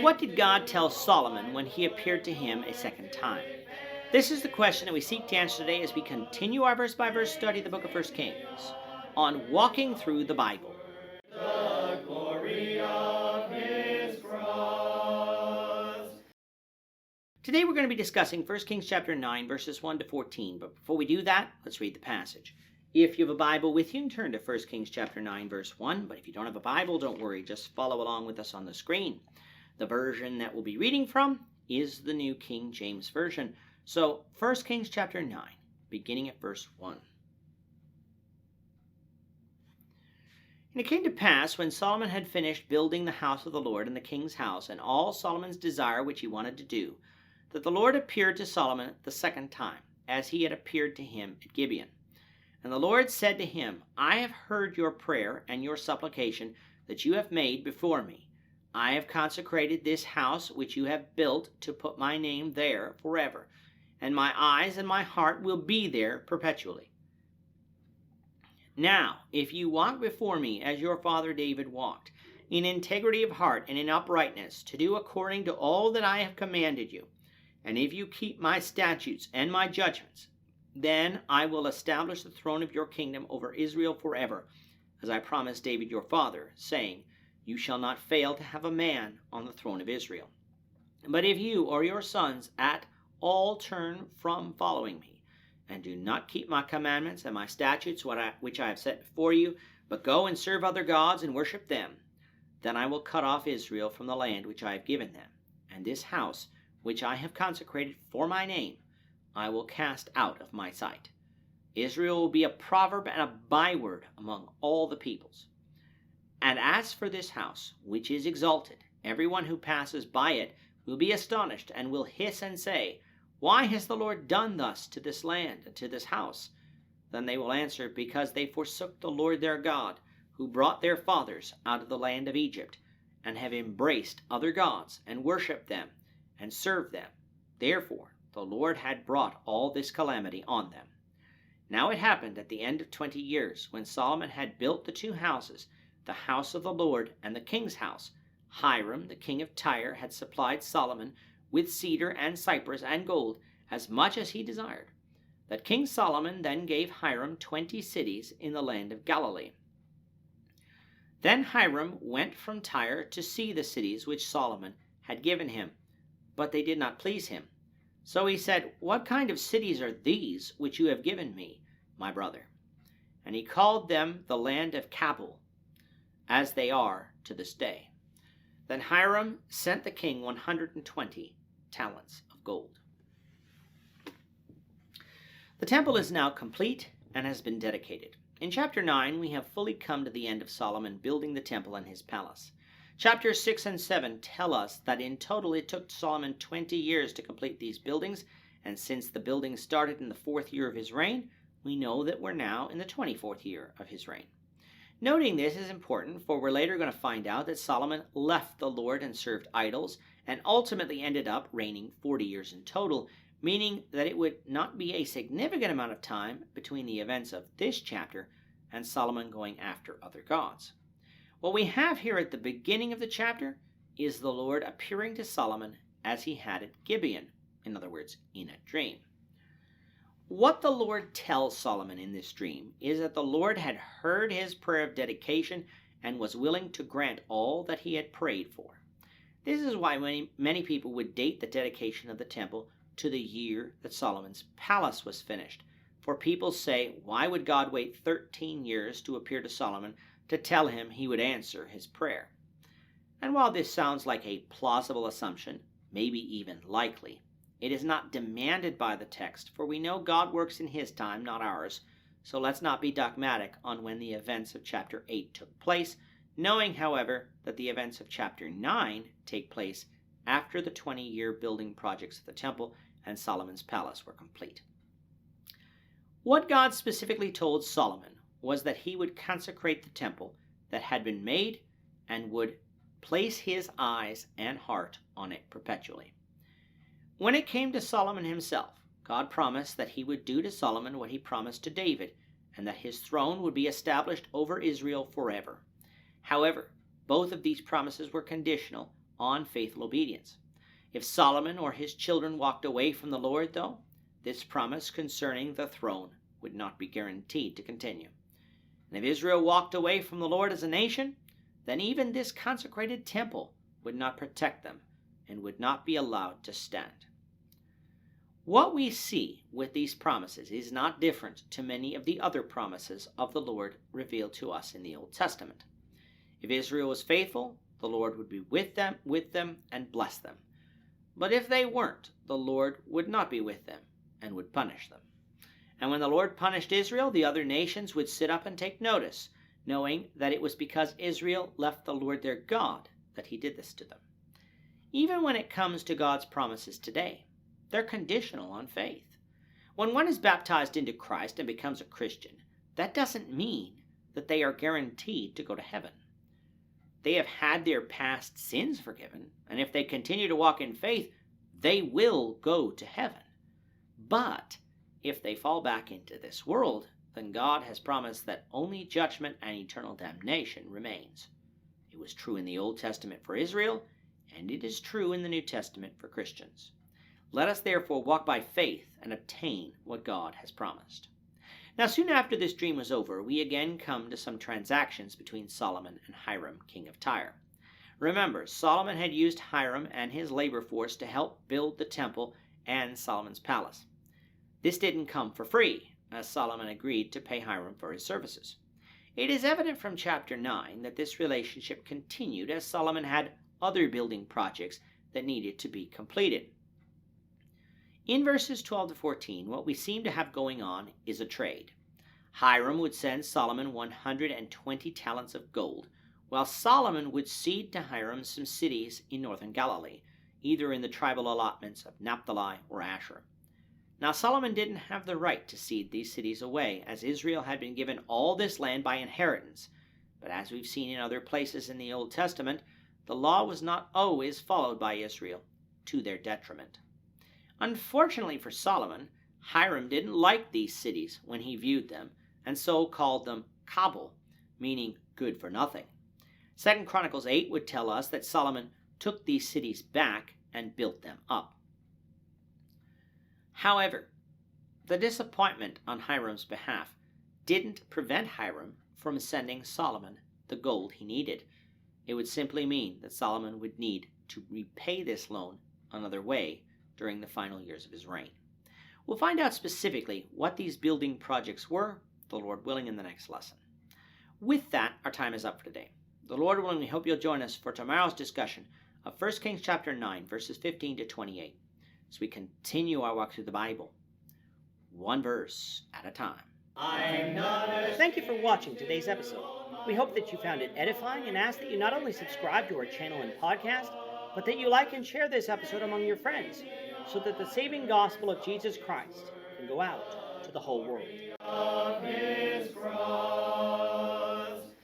What did God tell Solomon when he appeared to him a second time? This is the question that we seek to answer today as we continue our verse by verse study of the book of 1 Kings on walking through the Bible. The glory of his cross. Today we're going to be discussing 1 Kings chapter 9 verses 1 to 14, but before we do that, let's read the passage. If you have a Bible with you, turn to 1 Kings chapter 9 verse 1, but if you don't have a Bible, don't worry, just follow along with us on the screen. The version that we'll be reading from is the New King James Version. So 1 Kings chapter 9, beginning at verse 1. And it came to pass, when Solomon had finished building the house of the Lord and the king's house, and all Solomon's desire which he wanted to do, that the Lord appeared to Solomon the second time, as he had appeared to him at Gibeon. And the Lord said to him, I have heard your prayer and your supplication that you have made before me. I have consecrated this house which you have built to put my name there forever, and my eyes and my heart will be there perpetually. Now, if you walk before me as your father David walked, in integrity of heart and in uprightness, to do according to all that I have commanded you, and if you keep my statutes and my judgments, then I will establish the throne of your kingdom over Israel forever, as I promised David your father, saying, you shall not fail to have a man on the throne of Israel. But if you or your sons at all turn from following me, and do not keep my commandments and my statutes which I have set before you, but go and serve other gods and worship them, then I will cut off Israel from the land which I have given them, and this house which I have consecrated for my name I will cast out of my sight. Israel will be a proverb and a byword among all the peoples. And as for this house, which is exalted, everyone who passes by it will be astonished, and will hiss and say, why has the Lord done thus to this land and to this house? Then they will answer, because they forsook the Lord their God, who brought their fathers out of the land of Egypt, and have embraced other gods, and worshipped them, and served them. Therefore the Lord had brought all this calamity on them. Now it happened at the end of 20 years, when Solomon had built the two houses, the house of the Lord and the king's house, Hiram the king of Tyre had supplied Solomon with cedar and cypress and gold, as much as he desired. That King Solomon then gave Hiram 20 cities in the land of Galilee. Then Hiram went from Tyre to see the cities which Solomon had given him, but they did not please him. So he said, what kind of cities are these which you have given me, my brother? And he called them the land of Cabul, as they are to this day. Then Hiram sent the king 120 talents of gold. The temple is now complete and has been dedicated. In chapter 9, we have fully come to the end of Solomon building the temple and his palace. Chapters 6 and 7 tell us that in total it took Solomon 20 years to complete these buildings, and since the building started in the 4th year of his reign, we know that we're now in the 24th year of his reign. Noting this is important, for we're later going to find out that Solomon left the Lord and served idols, and ultimately ended up reigning 40 years in total, meaning that it would not be a significant amount of time between the events of this chapter and Solomon going after other gods. What we have here at the beginning of the chapter is the Lord appearing to Solomon as he had at Gibeon, in other words, in a dream. What the Lord tells Solomon in this dream is that the Lord had heard his prayer of dedication and was willing to grant all that he had prayed for. This is why many people would date the dedication of the temple to the year that Solomon's palace was finished. For people say, why would God wait 13 years to appear to Solomon to tell him he would answer his prayer? And while this sounds like a plausible assumption, maybe even likely, it is not demanded by the text, for we know God works in his time, not ours. So let's not be dogmatic on when the events of chapter 8 took place, knowing, however, that the events of chapter 9 take place after the 20-year building projects of the temple and Solomon's palace were complete. What God specifically told Solomon was that he would consecrate the temple that had been made and would place his eyes and heart on it perpetually. When it came to Solomon himself, God promised that he would do to Solomon what he promised to David, and that his throne would be established over Israel forever. However, both of these promises were conditional on faithful obedience. If Solomon or his children walked away from the Lord, though, this promise concerning the throne would not be guaranteed to continue. And if Israel walked away from the Lord as a nation, then even this consecrated temple would not protect them and would not be allowed to stand. What we see with these promises is not different to many of the other promises of the Lord revealed to us in the Old Testament. If Israel was faithful, the Lord would be with them and bless them. But if they weren't, the Lord would not be with them and would punish them. And when the Lord punished Israel, the other nations would sit up and take notice, knowing that it was because Israel left the Lord their God that he did this to them. Even when it comes to God's promises today, they're conditional on faith. When one is baptized into Christ and becomes a Christian, that doesn't mean that they are guaranteed to go to heaven. They have had their past sins forgiven, and if they continue to walk in faith, they will go to heaven. But if they fall back into this world, then God has promised that only judgment and eternal damnation remains. It was true in the Old Testament for Israel, and it is true in the New Testament for Christians. Let us therefore walk by faith and obtain what God has promised. Now, soon after this dream was over, we again come to some transactions between Solomon and Hiram, king of Tyre. Remember, Solomon had used Hiram and his labor force to help build the temple and Solomon's palace. This didn't come for free, as Solomon agreed to pay Hiram for his services. It is evident from chapter 9 that this relationship continued as Solomon had other building projects that needed to be completed. In verses 12 to 14, what we seem to have going on is a trade. Hiram would send Solomon 120 talents of gold, while Solomon would cede to Hiram some cities in northern Galilee, either in the tribal allotments of Naphtali or Asher. Now Solomon didn't have the right to cede these cities away, as Israel had been given all this land by inheritance. But as we've seen in other places in the Old Testament, the law was not always followed by Israel, to their detriment. Unfortunately for Solomon, Hiram didn't like these cities when he viewed them, and so called them Kabul, meaning good for nothing. 2 Chronicles 8 would tell us that Solomon took these cities back and built them up. However, the disappointment on Hiram's behalf didn't prevent Hiram from sending Solomon the gold he needed. It would simply mean that Solomon would need to repay this loan another way during the final years of his reign. We'll find out specifically what these building projects were, the Lord willing, in the next lesson. With that, our time is up for today. The Lord willing, we hope you'll join us for tomorrow's discussion of 1 Kings chapter 9, verses 15 to 28, as we continue our walk through the Bible, one verse at a time. Thank you for watching today's episode. We hope that you found it edifying and ask that you not only subscribe to our channel and podcast, but that you like and share this episode among your friends, so that the saving gospel of Jesus Christ can go out to the whole world.